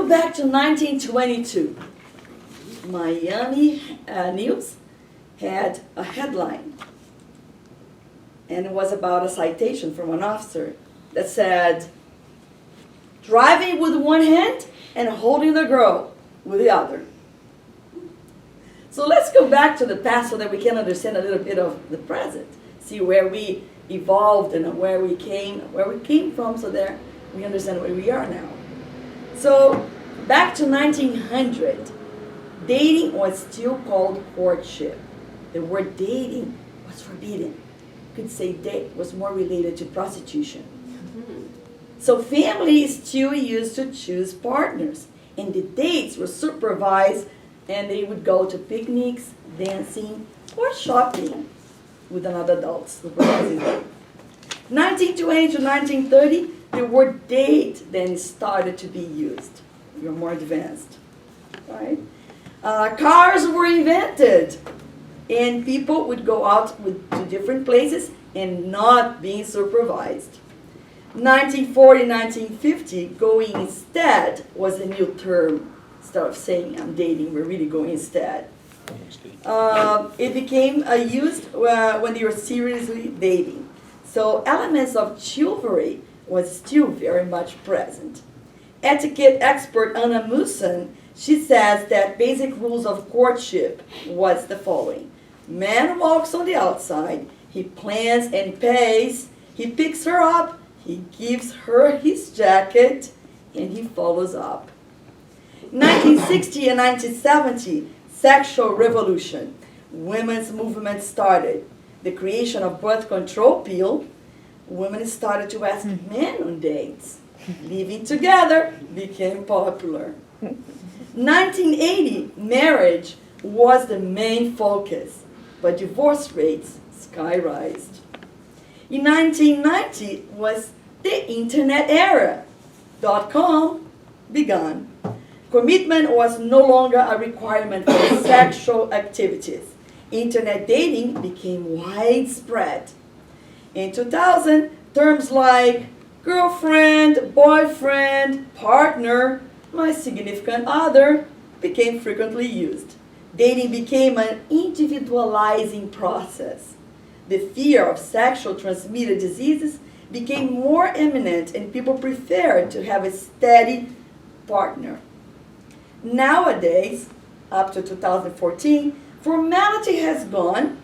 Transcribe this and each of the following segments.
go back to 1922. Miami News had a headline, and it was about a citation from an officer that said, driving with one hand and holding the girl with the other. So let's go back to the past so that we can understand a little bit of the present. See where we evolved and where we came from, so that we understand where we are now. So back to 1900, dating was still called courtship. The word dating was forbidden. You could say date was more related to prostitution. So families still used to choose partners, and the dates were supervised, and they would go to picnics, dancing, or shopping with another adult supervising them. 1920 to 1930, the word date then started to be used. We were more advanced, right? Cars were invented, and people would go out to different places and not being supervised. 1940, 1950, going instead was a new term. Instead of saying I'm dating, we're really going instead. It became used when they were seriously dating. So elements of chivalry was still very much present. Etiquette expert Anna Musen, she says that basic rules of courtship was the following. Man walks on the outside, he plans and pays, he picks her up, he gives her his jacket, and he follows up. 1960 and 1970, sexual revolution. Women's movement started. The creation of birth control pill. Women started to ask men on dates. Living together became popular. 1980, marriage was the main focus, but divorce rates skyrocketed. In 1990 was the internet era. .com began. Commitment was no longer a requirement for sexual activities. Internet dating became widespread. In 2000, terms like girlfriend, boyfriend, partner, my significant other became frequently used. Dating became an individualizing process. The fear of sexual transmitted diseases became more imminent, and people preferred to have a steady partner. Nowadays, up to 2014, formality has gone.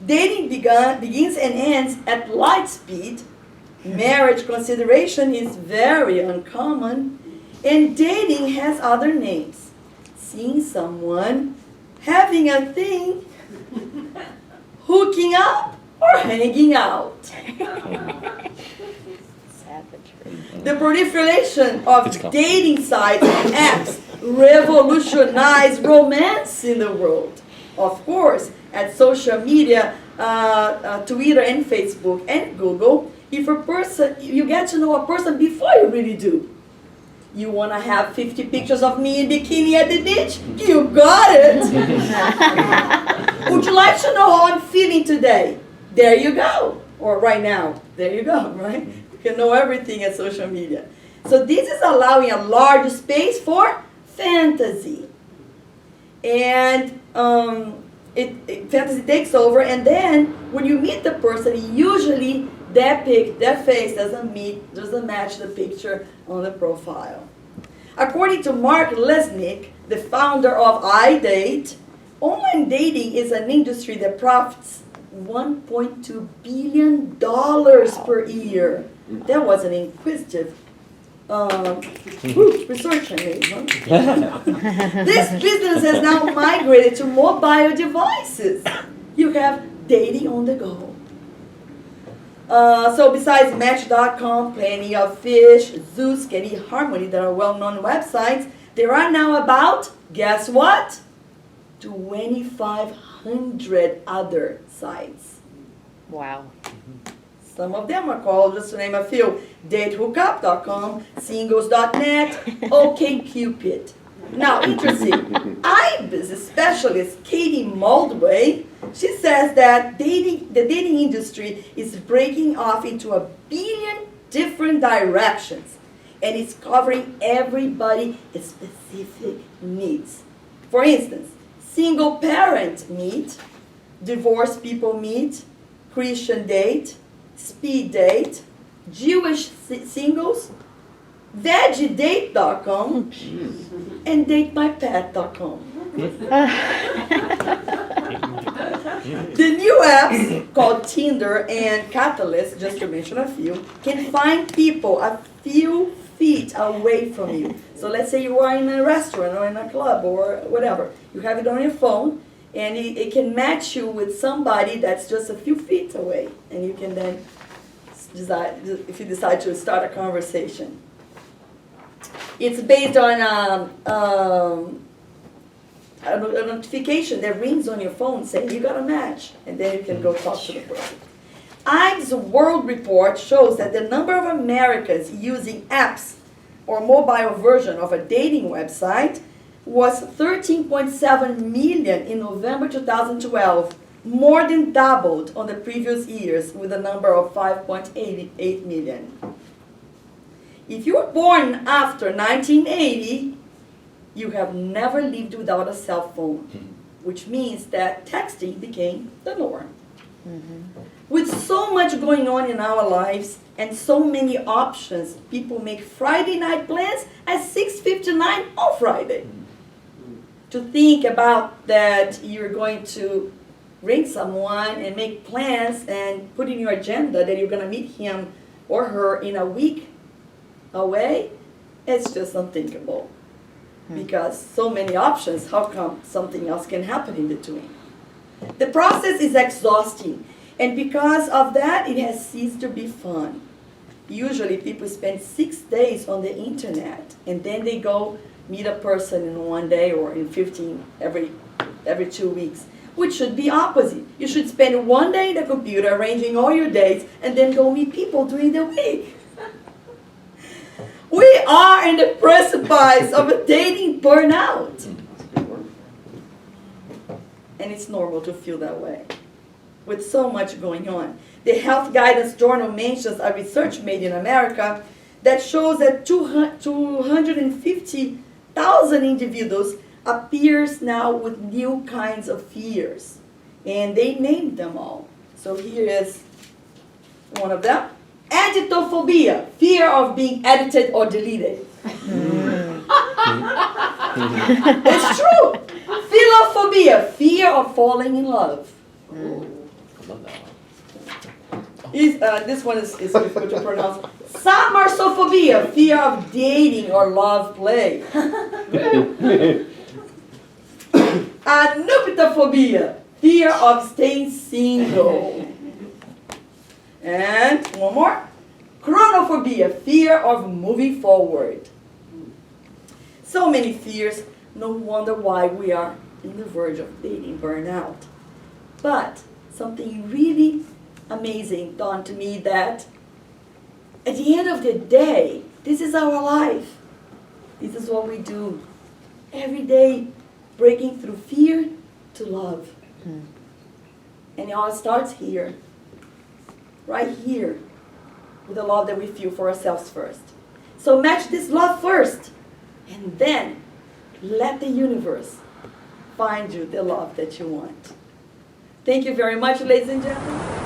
Dating begins and ends at light speed. Marriage consideration is very uncommon. And dating has other names. Seeing someone, having a thing, hooking up, or hanging out. The proliferation of dating sites and apps revolutionized romance in the world. Of course, at social media, Twitter and Facebook and Google, if a person, you get to know a person before you really do. You want to have 50 pictures of me in bikini at the beach? You got it. Would you like to know how I'm feeling today? There you go. Or right now. There you go, right? You can know everything at social media. So this is allowing a large space for fantasy. And fantasy takes over, and then when you meet the person, usually their face doesn't match the picture on the profile. According to Mark Lesnick, the founder of iDate, online dating is an industry that profits $1.2 billion per year. That was an inquisitive research I made. Huh? This business has now migrated to mobile devices. You have dating on the go. So besides Match.com, Plenty of Fish, Zeus, and eHarmony that are well-known websites, there are now about, guess what? 2,500 other sites. Wow. Some of them are called, just to name a few, datehookup.com, singles.net, OkCupid. Now, interesting, IBIS specialist Katie Moldway, she says that the dating industry is breaking off into a billion different directions. and it's covering everybody's specific needs. For instance, single parent meet, divorced people meet, Christian date, speed date, Jewish singles, veggiedate.com, and datemypet.com. The new apps called Tinder and Catalyst, just to mention a few, can find people a few feet away from you. So let's say you are in a restaurant or in a club or whatever. You have it on your phone, and it can match you with somebody that's just a few feet away. And you can then decide, if you decide to start a conversation. It's based on a notification that rings on your phone saying you got a match, and then you can go talk to the person. ICE's World Report shows that the number of Americans using apps or mobile version of a dating website was 13.7 million in November 2012, more than doubled on the previous years with a number of 5.88 million. If you were born after 1980, you have never lived without a cell phone, which means that texting became the norm. With so much going on in our lives and so many options, people make Friday night plans at 6:59 on Friday. To think about that you're going to ring someone and make plans and put in your agenda that you're going to meet him or her in a week away, it's just unthinkable. Because so many options, how come something else can happen in between? The process is exhausting, and because of that, it has ceased to be fun. Usually people spend 6 days on the internet, and then they go meet a person in one day or in 15 every 2 weeks, which should be opposite. You should spend one day in the computer arranging all your days, and then go meet people during the week. We are in the precipice of a dating burnout. And it's normal to feel that way. With so much going on. The Health Guidance Journal mentions a research made in America that shows that 250,000 individuals appears now with new kinds of fears. And they named them all. So here is one of them. Editophobia, fear of being edited or deleted. It's true. Philophobia, fear of falling in love. I love that one. This one is difficult to pronounce. Samarsophobia, fear of dating or love play. Anupitophobia, fear of staying single. And one more. Chronophobia, fear of moving forward. So many fears, no wonder why we are in the verge of dating burnout. But something really amazing dawned to me that at the end of the day, this is our life. This is what we do. Every day, breaking through fear to love. And it all starts here. Right here, with the love that we feel for ourselves first. So match this love first, and then let the universe find you the love that you want. Thank you very much, ladies and gentlemen.